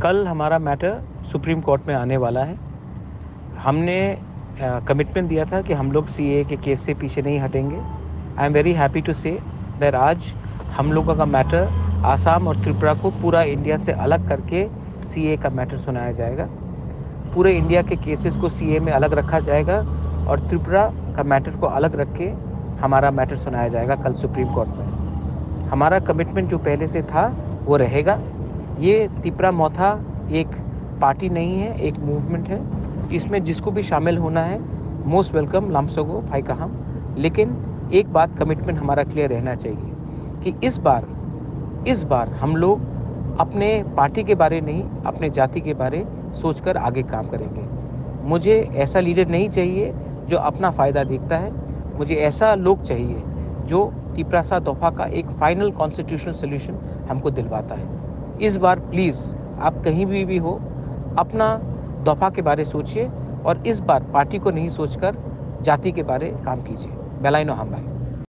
कल हमारा matter supreme court में आने वाला है। हमने कमिटमेंट दिया था कि हम लोग सीए के केस से पीछे नहीं हटेंगे। I am very happy to say that आज हम लोगों का मैटर आसाम और त्रिपुरा को पूरा इंडिया से अलग करके सीए का मैटर सुनाया जाएगा। पूरे इंडिया के केसेस को सीए में अलग रखा जाएगा और त्रिपुरा का मैटर को अलग रख के हमारा मैटर सुनाया जाएगा कल सुप्रीम कोर्ट में। हमारा कमिटमेंट जो पहले से था वो रहेगा। ये तिपरा मौथा एक पार्टी नहीं है, एक मूवमेंट है। इसमें जिसको भी शामिल होना है मोस्ट वेलकम, लामसोगो भाई कहाम। लेकिन एक बात कमिटमेंट हमारा क्लियर रहना चाहिए कि इस बार हम लोग अपने पार्टी के बारे नहीं, अपने जाति के बारे सोचकर आगे काम करेंगे। मुझे ऐसा लीडर नहीं चाहिए जो अपना फ़ायदा देखता है। मुझे ऐसा लोग चाहिए जो तिपरासा दफ़ा का एक फाइनल कॉन्स्टिट्यूशनल सोल्यूशन हमको दिलवाता है। इस बार प्लीज़ आप कहीं भी हो, अपना दफ़ा के बारे सोचिए और इस बार पार्टी को नहीं सोचकर जाति के बारे काम कीजिए। बेलाइनो हम भाई।